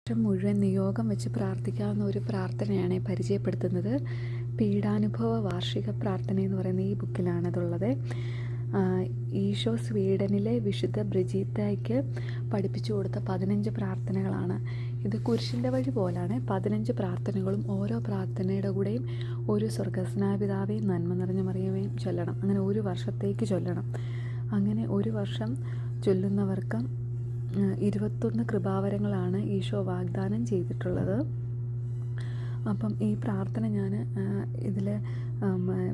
മുഴുവൻ നിയോഗം വെച്ച് പ്രാർത്ഥിക്കാവുന്ന ഒരു പ്രാർത്ഥനയാണ് പരിചയപ്പെടുത്തുന്നത്. പീഡാനുഭവ വാർഷിക പ്രാർത്ഥന എന്ന് പറയുന്ന ഈ ബുക്കിലാണതുള്ളത്. ഈശോ സ്വീഡനിലെ വിശുദ്ധ ബ്രിജീത്തയ്ക്ക് പഠിപ്പിച്ചു കൊടുത്ത 15 പ്രാർത്ഥനകളാണ്. ഇത് കുരിശിൻ്റെ വഴി പോലാണ്. 15 പ്രാർത്ഥനകളും ഓരോ പ്രാർത്ഥനയുടെ കൂടെയും ഒരു സ്വർഗ്ഗസ്നായ പിതാവേ നന്മ നിറഞ്ഞ മറിയമേ ചൊല്ലണം. അങ്ങനെ ഒരു വർഷത്തേക്ക് ചൊല്ലണം. അങ്ങനെ ഒരു വർഷം ചൊല്ലുന്നവർക്ക് 21 കൃപാവരങ്ങളാണ് ഈശോ വാഗ്ദാനം ചെയ്തിട്ടുള്ളത്. അപ്പം ഈ പ്രാർത്ഥന ഞാൻ ഇതിൽ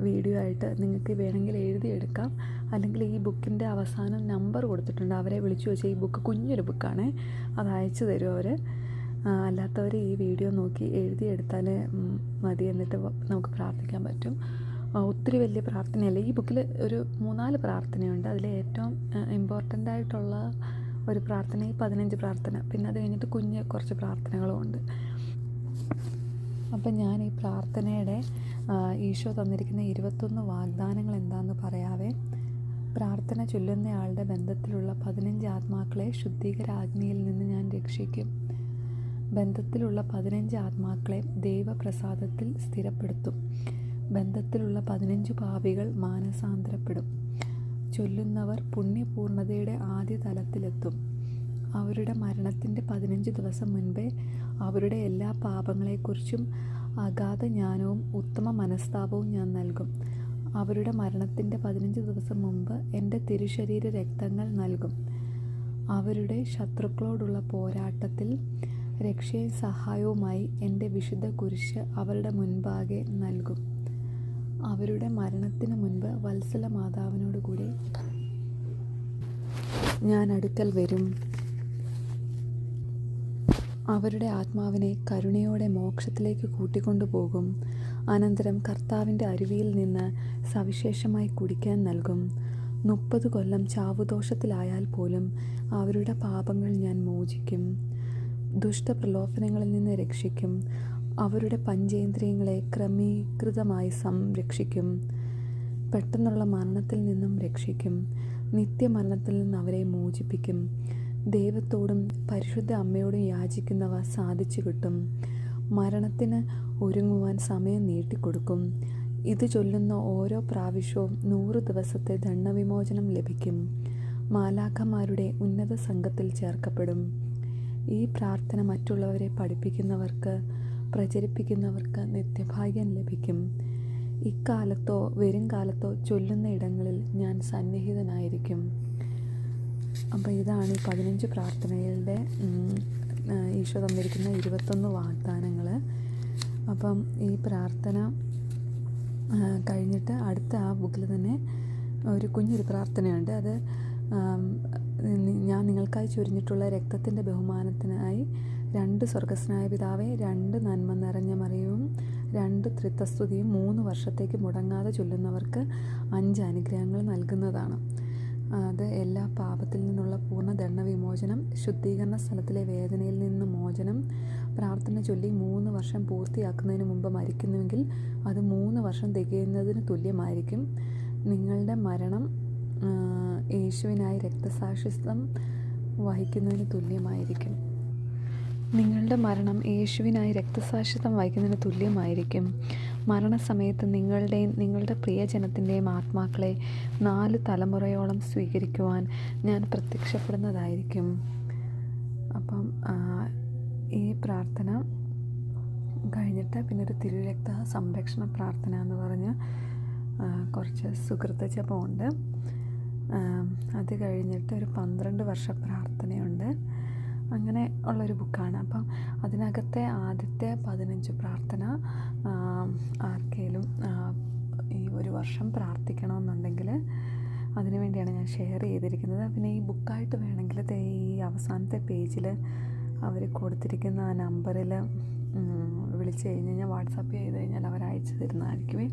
വീഡിയോ ആയിട്ട് നിങ്ങൾക്ക് വേണമെങ്കിൽ എഴുതിയെടുക്കാം. അല്ലെങ്കിൽ ഈ ബുക്കിൻ്റെ അവസാനം നമ്പർ കൊടുത്തിട്ടുണ്ട്, അവരെ വിളിച്ചു വെച്ചാൽ ഈ ബുക്ക് കുഞ്ഞൊരു ബുക്കാണ്, അത് അയച്ചു തരും അവർ. അല്ലാത്തവർ ഈ വീഡിയോ നോക്കി എഴുതിയെടുത്താൽ മതി, എന്നിട്ട് നമുക്ക് പ്രാർത്ഥിക്കാൻ പറ്റും. ഒത്തിരി വലിയ പ്രാർത്ഥനയല്ല. ഈ ബുക്കിൽ ഒരു 3-4 പ്രാർത്ഥനയുണ്ട്. അതിൽ ഏറ്റവും ഇമ്പോർട്ടൻ്റ് ആയിട്ടുള്ള ഒരു പ്രാർത്ഥന ഈ 15 പ്രാർത്ഥന, പിന്നെ അത് കഴിഞ്ഞിട്ട് കുറച്ച് പ്രാർത്ഥനകളും ഉണ്ട്. അപ്പം ഞാൻ ഈ പ്രാർത്ഥനയുടെ ഈശോ തന്നിരിക്കുന്ന 21 വാഗ്ദാനങ്ങൾ എന്താണെന്ന് പറയാവേ. പ്രാർത്ഥന ചൊല്ലുന്നയാളുടെ ബന്ധത്തിലുള്ള 15 ആത്മാക്കളെ ശുദ്ധീകരാഗ്നിയിൽ നിന്ന് ഞാൻ രക്ഷിക്കും. ബന്ധത്തിലുള്ള 15 ആത്മാക്കളെ ദൈവപ്രസാദത്തിൽ സ്ഥിരപ്പെടുത്തും. ബന്ധത്തിലുള്ള 15 പാപികൾ മാനസാന്തരപ്പെടും. ചൊല്ലുന്നവർ പുണ്യപൂർണതയുടെ ആദ്യ തലത്തിലെത്തും. അവരുടെ മരണത്തിൻ്റെ 15 ദിവസം മുൻപേ അവരുടെ എല്ലാ പാപങ്ങളെക്കുറിച്ചും അഗാധ ജ്ഞാനവും ഉത്തമ മനസ്താപവും ഞാൻ നൽകും. അവരുടെ മരണത്തിൻ്റെ 15 ദിവസം മുമ്പ് എൻ്റെ തിരുശരീര രക്തങ്ങൾ നൽകും. അവരുടെ ശത്രുക്കളോടുള്ള പോരാട്ടത്തിൽ രക്ഷയും സഹായവുമായി എൻ്റെ വിശുദ്ധ കുരിശ് അവരുടെ മുൻപാകെ നൽകും. അവരുടെ മരണത്തിന് മുൻപ് വത്സല മാതാവിനോട് കൂടി ഞാൻ അടുക്കൽ വരും. അവരുടെ ആത്മാവിനെ കരുണയോടെ മോക്ഷത്തിലേക്ക് കൂട്ടിക്കൊണ്ടുപോകും. അനന്തരം കർത്താവിൻ്റെ അരുവിയിൽ നിന്ന് സവിശേഷമായി കുടിക്കാൻ നൽകും. 30 കൊല്ലം ചാവുദോഷത്തിലായാൽ പോലും അവരുടെ പാപങ്ങൾ ഞാൻ മോചിക്കും. ദുഷ്ടപ്രലോഭനങ്ങളിൽ നിന്ന് രക്ഷിക്കും. അവരുടെ പഞ്ചേന്ദ്രിയങ്ങളെ ക്രമീകൃതമായി സംരക്ഷിക്കും. പെട്ടെന്നുള്ള മരണത്തിൽ നിന്നും രക്ഷിക്കും. നിത്യമരണത്തിൽ നിന്ന് അവരെ മോചിപ്പിക്കും. ദൈവത്തോടും പരിശുദ്ധ അമ്മയോടും യാചിക്കുന്നവ സാധിച്ചു കിട്ടും. മരണത്തിന് ഒരുങ്ങുവാൻ സമയം നീട്ടിക്കൊടുക്കും. ഇത് ചൊല്ലുന്ന ഓരോ പ്രാവശ്യവും 100 ദിവസത്തെ ദണ്ഡവിമോചനം ലഭിക്കും. മാലാഖമാരുടെ ഉന്നത സംഘത്തിൽ ചേർക്കപ്പെടും. ഈ പ്രാർത്ഥന മറ്റുള്ളവരെ പഠിപ്പിക്കുന്നവർക്ക്, പ്രചരിപ്പിക്കുന്നവർക്ക് നിത്യഭാഗ്യം ലഭിക്കും. ഇക്കാലത്തോ വരും കാലത്തോ ചൊല്ലുന്ന ഇടങ്ങളിൽ ഞാൻ സന്നിഹിതനായിരിക്കും. അപ്പോൾ ഇതാണ് ഈ 15 പ്രാർത്ഥനകളുടെ ഈശോ തന്നിരിക്കുന്ന 21 വാഗ്ദാനങ്ങൾ. അപ്പം ഈ പ്രാർത്ഥന കഴിഞ്ഞിട്ട് അടുത്ത ആ ബുക്കിൽ തന്നെ ഒരു കുഞ്ഞൊരു പ്രാർത്ഥനയുണ്ട്. അത് ഞാൻ നിങ്ങൾക്കായി ചൊരിഞ്ഞിട്ടുള്ള രക്തത്തിൻ്റെ ബഹുമാനത്തിനായി 2 സ്വർഗ്ഗസ്നായ പിതാവേ, 2 നന്മ നിറഞ്ഞ മറിയവും, 2 ത്രിത്വസ്തുതിയും 3 വർഷത്തേക്ക് മുടങ്ങാതെ ചൊല്ലുന്നവർക്ക് 5 അനുഗ്രഹങ്ങൾ നൽകുന്നതാണ്. അത് എല്ലാ പാപത്തിൽ നിന്നുള്ള പൂർണ്ണ ദണ്ഡവിമോചനം, ശുദ്ധീകരണ സ്ഥലത്തിലെ വേദനയിൽ നിന്ന് മോചനം, പ്രാർത്ഥന ചൊല്ലി 3 വർഷം പൂർത്തിയാക്കുന്നതിന് മുമ്പ് മരിക്കുന്നുവെങ്കിൽ അത് 3 വർഷം തികയുന്നതിന് തുല്യമായിരിക്കും. നിങ്ങളുടെ മരണം യേശുവിനായി രക്തസാക്ഷിത്വം വഹിക്കുന്നതിന് തുല്യമായിരിക്കും. നിങ്ങളുടെ മരണം യേശുവിനായി രക്തസാക്ഷിത്വം വഹിക്കുന്നതിന് തുല്യമായിരിക്കും. മരണസമയത്ത് നിങ്ങളുടെയും നിങ്ങളുടെ പ്രിയജനത്തിൻ്റെയും ആത്മാക്കളെ 4 തലമുറയോളം സ്വീകരിക്കുവാൻ ഞാൻ പ്രത്യക്ഷപ്പെടുന്നതായിരിക്കും. അപ്പം ഈ പ്രാർത്ഥന കഴിഞ്ഞിട്ട് പിന്നെ ഒരു തിരുരക്ത സംരക്ഷണ പ്രാർത്ഥന എന്ന് പറഞ്ഞ് കുറച്ച് സുകൃത ജപമുണ്ട്. അത് കഴിഞ്ഞിട്ട് ഒരു 12 വർഷ പ്രാർത്ഥനയുണ്ട്. അങ്ങനെ ഉള്ളൊരു ബുക്കാണ്. അപ്പം അതിനകത്തെ ആദ്യത്തെ 15 പ്രാർത്ഥന ആർക്കെങ്കിലും ഈ ഒരു വർഷം പ്രാർത്ഥിക്കണമെന്നുണ്ടെങ്കിൽ അതിനു വേണ്ടിയാണ് ഞാൻ ഷെയർ ചെയ്തിരിക്കുന്നത്. പിന്നെ ഈ ബുക്കായിട്ട് വേണമെങ്കിൽ ഈ അവസാനത്തെ പേജിൽ അവർ കൊടുത്തിരിക്കുന്ന ആ നമ്പറിൽ വിളിച്ചു കഴിഞ്ഞ് കഴിഞ്ഞാൽ, വാട്സാപ്പ് ചെയ്ത് കഴിഞ്ഞാൽ അവർ അയച്ചു തരുന്നതായിരിക്കുമേ.